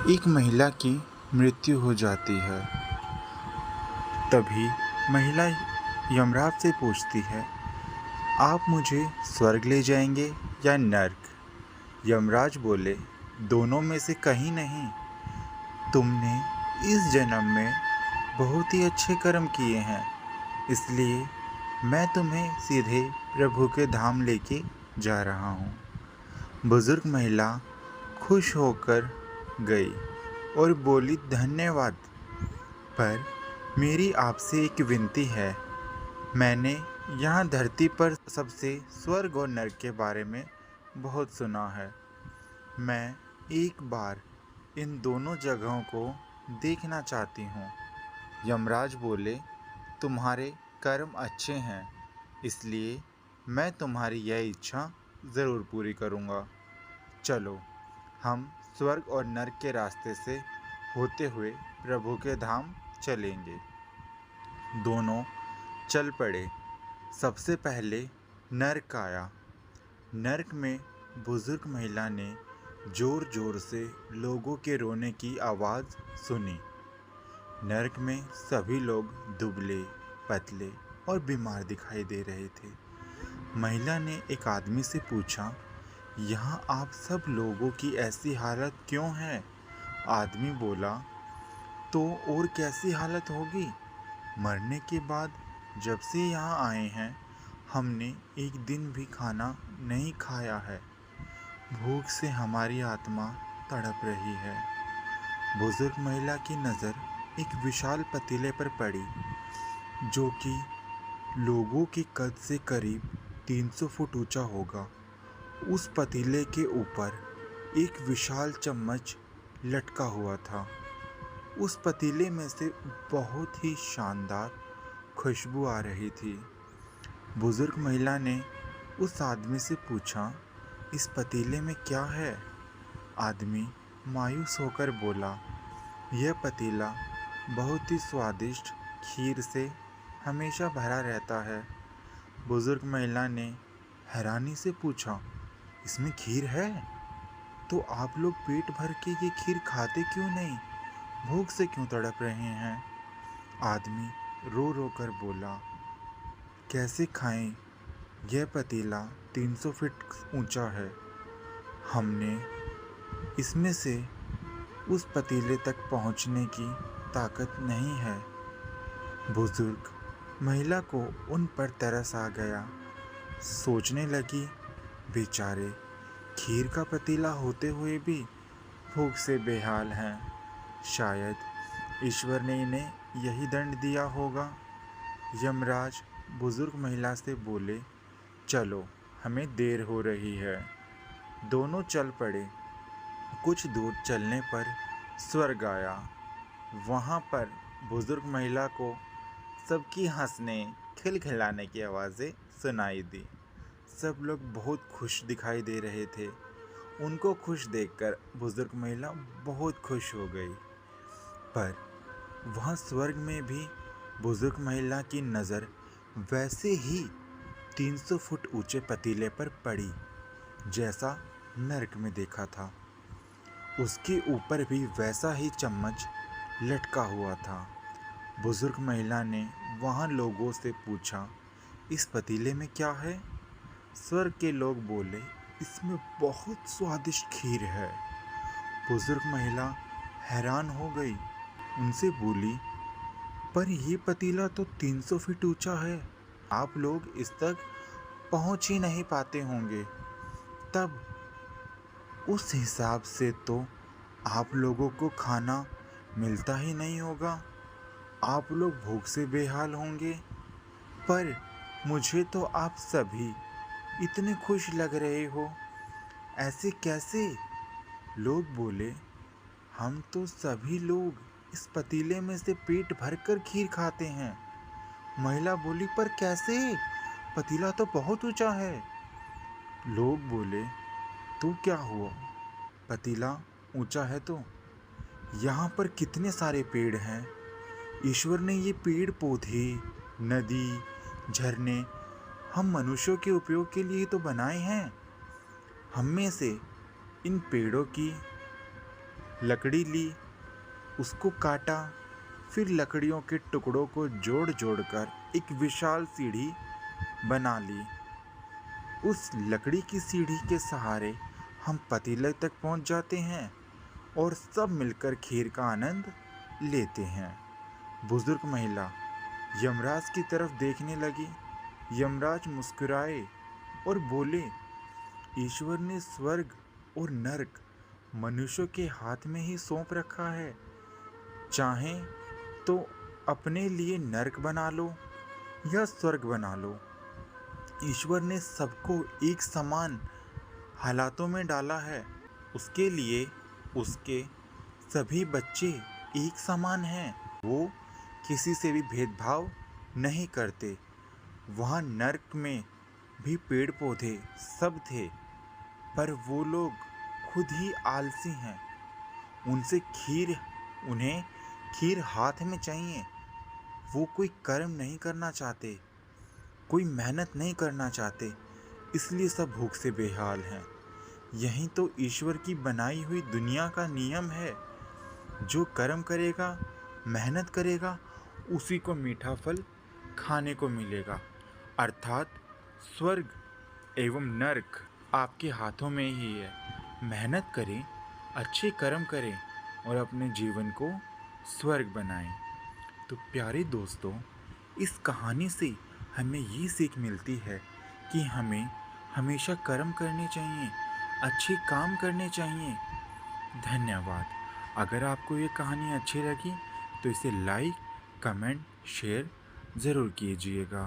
एक महिला की मृत्यु हो जाती है। तभी महिला यमराज से पूछती है, आप मुझे स्वर्ग ले जाएंगे या नर्क? यमराज बोले, दोनों में से कहीं नहीं। तुमने इस जन्म में बहुत ही अच्छे कर्म किए हैं, इसलिए मैं तुम्हें सीधे प्रभु के धाम लेके जा रहा हूँ। बुजुर्ग महिला खुश होकर गई और बोली, धन्यवाद, पर मेरी आपसे एक विनती है। मैंने यहाँ धरती पर सबसे स्वर्ग और नरक के बारे में बहुत सुना है। मैं एक बार इन दोनों जगहों को देखना चाहती हूँ। यमराज बोले, तुम्हारे कर्म अच्छे हैं, इसलिए मैं तुम्हारी यह इच्छा ज़रूर पूरी करूँगा। चलो, हम स्वर्ग और नरक के रास्ते से होते हुए प्रभु के धाम चलेंगे। दोनों चल पड़े। सबसे पहले नरक आया। नरक में बुजुर्ग महिला ने जोर जोर से लोगों के रोने की आवाज़ सुनी। नरक में सभी लोग दुबले, पतले और बीमार दिखाई दे रहे थे। महिला ने एक आदमी से पूछा, यहाँ आप सब लोगों की ऐसी हालत क्यों है? आदमी बोला, तो और कैसी हालत होगी? मरने के बाद जब से यहाँ आए हैं, हमने एक दिन भी खाना नहीं खाया है। भूख से हमारी आत्मा तड़प रही है। बुजुर्ग महिला की नज़र एक विशाल पतीले पर पड़ी, जो कि लोगों के कद से करीब 300 फुट ऊंचा होगा। उस पतीले के ऊपर एक विशाल चम्मच लटका हुआ था। उस पतीले में से बहुत ही शानदार खुशबू आ रही थी। बुजुर्ग महिला ने उस आदमी से पूछा, इस पतीले में क्या है? आदमी मायूस होकर बोला, यह पतीला बहुत ही स्वादिष्ट खीर से हमेशा भरा रहता है। बुजुर्ग महिला ने हैरानी से पूछा, इसमें खीर है? तो आप लोग पेट भर के ये खीर खाते क्यों नहीं? भूख से क्यों तड़प रहे हैं? आदमी रो रो कर बोला, कैसे खाएं? यह पतीला 300 फीट ऊंचा है। हमने इसमें से उस पतीले तक पहुंचने की ताकत नहीं है। बुजुर्ग महिला को उन पर तरस आ गया। सोचने लगी, बेचारे खीर का पतीला होते हुए भी भूख से बेहाल हैं। शायद ईश्वर ने इन्हें यही दंड दिया होगा। यमराज बुजुर्ग महिला से बोले, चलो, हमें देर हो रही है। दोनों चल पड़े। कुछ दूर चलने पर स्वर्ग आया। वहाँ पर बुजुर्ग महिला को सबकी हंसने खिलखिलाने की आवाज़ें सुनाई दी। सब लोग बहुत खुश दिखाई दे रहे थे। उनको खुश देखकर बुजुर्ग महिला बहुत खुश हो गई। पर वहाँ स्वर्ग में भी बुजुर्ग महिला की नज़र वैसे ही 300 फुट ऊंचे पतीले पर पड़ी, जैसा नरक में देखा था। उसके ऊपर भी वैसा ही चम्मच लटका हुआ था। बुजुर्ग महिला ने वहाँ लोगों से पूछा, इस पतीले में क्या है? स्वर्ग के लोग बोले, इसमें बहुत स्वादिष्ट खीर है। बुजुर्ग महिला हैरान हो गई। उनसे बोली, पर ये पतीला तो 300 फीट ऊंचा है। आप लोग इस तक पहुंच ही नहीं पाते होंगे। तब उस हिसाब से तो आप लोगों को खाना मिलता ही नहीं होगा। आप लोग भूख से बेहाल होंगे। पर मुझे तो आप सभी इतने खुश लग रहे हो, ऐसे कैसे? लोग बोले, हम तो सभी लोग इस पतीले में से पेट भरकर खीर खाते हैं। महिला बोली, पर कैसे? पतीला तो बहुत ऊंचा है। लोग बोले, तो क्या हुआ? पतीला ऊंचा है तो यहाँ पर कितने सारे पेड़ हैं। ईश्वर ने ये पेड़ पौधे, नदी, झरने हम मनुष्यों के उपयोग के लिए तो बनाए हैं। हम में से इन पेड़ों की लकड़ी ली, उसको काटा, फिर लकड़ियों के टुकड़ों को जोड़ जोड़ कर एक विशाल सीढ़ी बना ली। उस लकड़ी की सीढ़ी के सहारे हम पतीले तक पहुंच जाते हैं और सब मिलकर खीर का आनंद लेते हैं। बुजुर्ग महिला यमराज की तरफ देखने लगी। यमराज मुस्कुराए और बोले, ईश्वर ने स्वर्ग और नरक मनुष्यों के हाथ में ही सौंप रखा है। चाहें तो अपने लिए नरक बना लो या स्वर्ग बना लो। ईश्वर ने सबको एक समान हालातों में डाला है। उसके लिए उसके सभी बच्चे एक समान हैं। वो किसी से भी भेदभाव नहीं करते। वहाँ नर्क में भी पेड़ पौधे सब थे, पर वो लोग खुद ही आलसी हैं। उन्हें खीर हाथ में चाहिए। वो कोई कर्म नहीं करना चाहते, कोई मेहनत नहीं करना चाहते, इसलिए सब भूख से बेहाल हैं। यही तो ईश्वर की बनाई हुई दुनिया का नियम है। जो कर्म करेगा, मेहनत करेगा, उसी को मीठा फल खाने को मिलेगा। अर्थात स्वर्ग एवं नरक आपके हाथों में ही है। मेहनत करें, अच्छे कर्म करें और अपने जीवन को स्वर्ग बनाएं। तो प्यारे दोस्तों, इस कहानी से हमें ये सीख मिलती है कि हमें हमेशा कर्म करने चाहिए, अच्छे काम करने चाहिए। धन्यवाद। अगर आपको ये कहानी अच्छी लगी तो इसे लाइक, कमेंट, शेयर ज़रूर कीजिएगा।